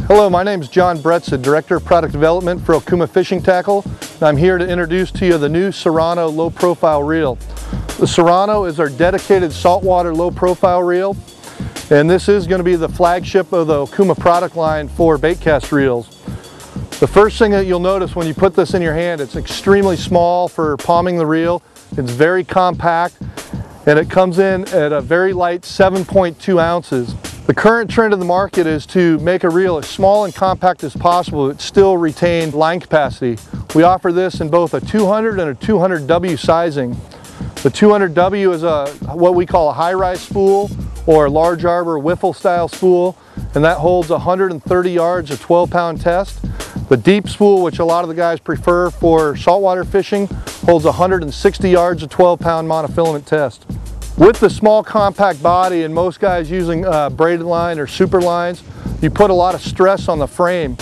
Hello, my name is John Bretza, Director of Product Development for Okuma Fishing Tackle, and I'm here to introduce to you the new SERRANO low-profile reel. The SERRANO is our dedicated saltwater low-profile reel, and this is going to be the flagship of the Okuma product line for baitcast reels. The first thing that you'll notice when you put this in your hand, it's extremely small for palming the reel. It's very compact, and it comes in at a very light 7.2 ounces. The current trend in the market is to make a reel as small and compact as possible but still retain line capacity. We offer this in both a 200 and a 200W sizing. The 200W is what we call a high-rise spool or a large arbor wiffle style spool, and that holds 130 yards of 12-pound test. The deep spool, which a lot of the guys prefer for saltwater fishing, holds 160 yards of 12-pound monofilament test. With the small compact body and most guys using braided line or super lines, you put a lot of stress on the frame.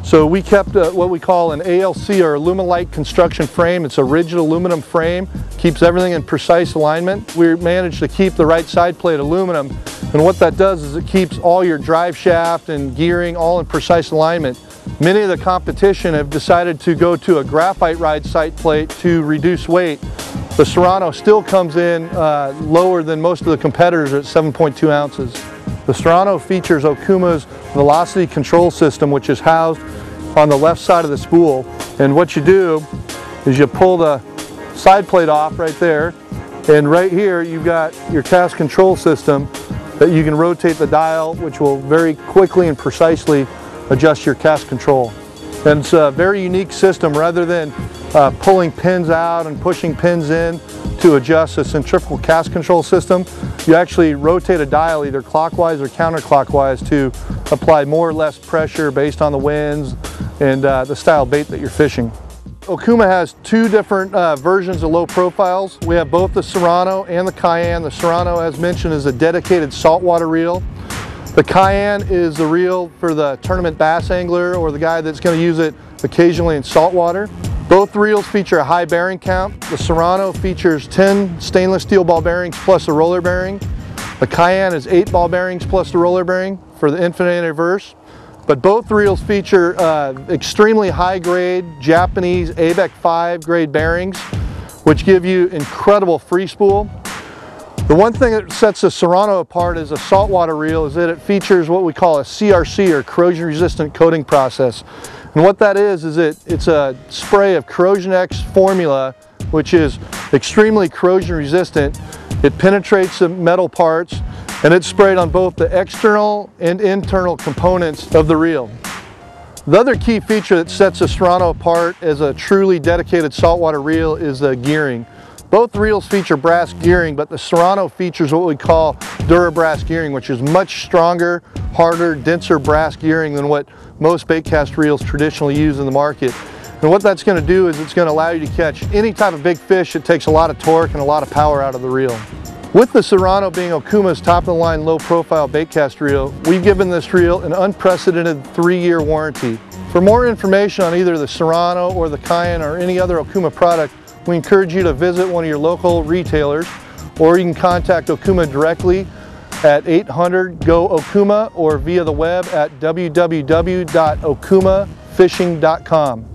So we kept what we call an ALC or Alumilite construction frame. It's a rigid aluminum frame, keeps everything in precise alignment. We managed to keep the right side plate aluminum, and what that does is it keeps all your drive shaft and gearing all in precise alignment. Many of the competition have decided to go to a graphite ride side plate to reduce weight. The SERRANO still comes in lower than most of the competitors at 7.2 ounces. The SERRANO features Okuma's velocity control system, which is housed on the left side of the spool. And what you do is you pull the side plate off right there, and right here you've got your cast control system that you can rotate the dial, which will very quickly and precisely adjust your cast control. And it's a very unique system. Rather than pulling pins out and pushing pins in to adjust a centrifugal cast control system, you actually rotate a dial either clockwise or counterclockwise to apply more or less pressure based on the winds and the style bait that you're fishing. Okuma has two different versions of low profiles. We have both the SERRANO and the Cayenne. The SERRANO, as mentioned, is a dedicated saltwater reel. The Cayenne is the reel for the tournament bass angler or the guy that's going to use it occasionally in saltwater. Both reels feature a high bearing count. The SERRANO features 10 stainless steel ball bearings plus a roller bearing. The Cayenne is 8 ball bearings plus the roller bearing for the infinite and reverse. But both reels feature extremely high grade Japanese ABEC 5 grade bearings, which give you incredible free spool. The one thing that sets the SERRANO apart as a saltwater reel is that it features what we call a CRC or corrosion resistant coating process. And what that is it's a spray of Corrosion X formula, which is extremely corrosion resistant. It penetrates the metal parts, and it's sprayed on both the external and internal components of the reel. The other key feature that sets the SERRANO apart as a truly dedicated saltwater reel is the gearing. Both reels feature brass gearing, but the SERRANO features what we call Durabrass gearing, which is much stronger, harder, denser brass gearing than what most baitcast reels traditionally use in the market. And what that's going to do is it's going to allow you to catch any type of big fish. It takes a lot of torque and a lot of power out of the reel. With the SERRANO being Okuma's top-of-the-line low-profile baitcast reel, we've given this reel an unprecedented 3-year warranty. For more information on either the SERRANO or the Cayenne or any other Okuma product, we encourage you to visit one of your local retailers, or you can contact Okuma directly at 800-GO-OKUMA or via the web at www.okumafishing.com.